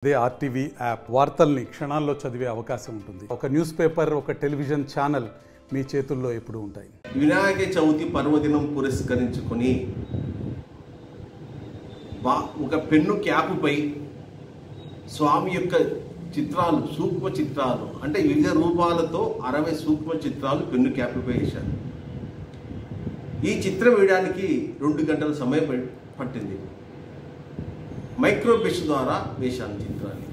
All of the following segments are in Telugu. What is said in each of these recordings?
అదే ఆర్టీవీ యాప్ వార్తల్ని క్షణాల్లో చదివే అవకాశం ఉంటుంది. ఒక న్యూస్ పేపర్, ఒక టెలివిజన్ ఛానల్ మీ చేతుల్లో ఎప్పుడూ ఉంటాయి. వినాయక చవితి పర్వదినం పురస్కరించుకొని ఒక పెన్ను క్యాపుపై స్వామి యొక్క చిత్రాలు, సూక్ష్మ చిత్రాలు అంటే వివిధ రూపాలతో 60 సూక్ష్మ చిత్రాలు పెన్ను క్యాపుపై వేశాను. ఈ చిత్రం వేయడానికి 2 గంటల సమయం పట్టింది. మైక్రో బ్రష్ ద్వారా వేశాను చిత్రాన్ని.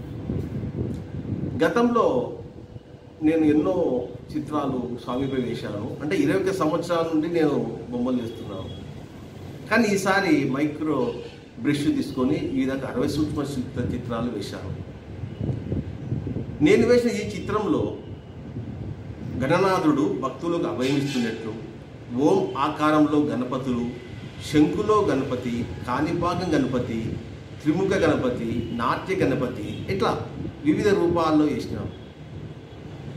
గతంలో నేను ఎన్నో చిత్రాలు స్వామిపై వేశాను. అంటే 21 సంవత్సరాల నుండి నేను బొమ్మలు వేస్తున్నాను. కానీ ఈసారి మైక్రో బ్రష్ తీసుకొని ఈ విధంగా 60 సూక్ష్మ చిత్రాలు వేశాను. నేను వేసిన ఈ చిత్రంలో గణనాథుడు భక్తులకు అభయమిస్తున్నట్లు, ఓం ఆకారంలో గణపతులు, శంకులో గణపతి, కాణిపాకం గణపతి, త్రిముఖ గణపతి, నాట్య గణపతి, ఇట్లా వివిధ రూపాల్లో వేసినాం.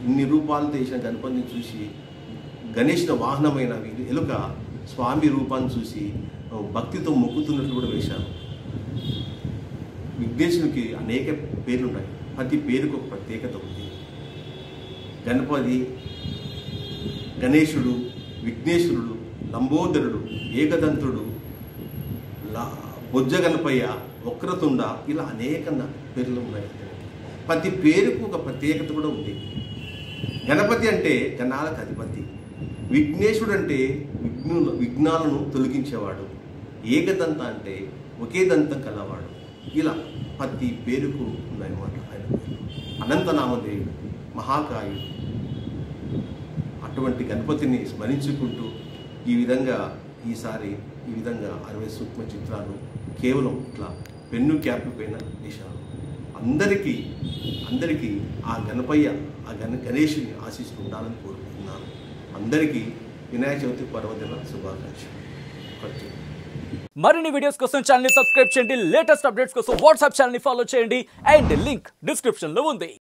ఇన్ని రూపాలతో వేసిన గణపతిని చూసి గణేశుని వాహనమైన ఎలుక స్వామి రూపాన్ని చూసి భక్తితో మొక్కుతున్నట్లు కూడా వేశాను. విఘ్నేశునికి అనేక పేర్లు ఉన్నాయి. ప్రతి పేరుకు ఒక ప్రత్యేకత ఉంది. గణపతి, గణేశుడు, విఘ్నేశ్వరుడు, లంబోదరుడు, ఏకదంతుడు, బొజ్జ గణపయ్య, వక్రతుండ, ఇలా అనేక పేర్లు ఉన్నాయి. ప్రతి పేరుకు ఒక ప్రత్యేకత కూడా ఉంది. గణపతి అంటే గణాలకు అధిపతి, విఘ్నేశుడు అంటే విఘ్నాలను తొలగించేవాడు, ఏకదంత అంటే ఒకే దంతం కలవాడు. ఇలా ప్రతి పేరుకు ఉన్నాయన్నమాట. ఆయన అనంతనామదేవుడు, మహాకాయుడు. అటువంటి గణపతిని స్మరించుకుంటూ ఈసారి ఈ విధంగా 60 సూక్ష్మ చిత్రాలు కేవలం ఇట్లా పెన్ను క్యాప్ పైన వేశాను. అందరికీ ఆ గణపయ్య, ఆ గణేశుని ఆశీస్సు ఉండాలని కోరుకుంటున్నాను. అందరికీ వినాయక చవితి పర్వదిన శుభాకాంక్షలు. మరిన్ని వీడియోస్ కోసం ఛానల్ ని సబ్స్క్రైబ్ చేయండి. లేటెస్ట్ అప్డేట్స్ కోసం వాట్సాప్ ఛానల్ ని ఫాలో చేయండి. అండ్ లింక్ డిస్క్రిప్షన్ లో ఉంది.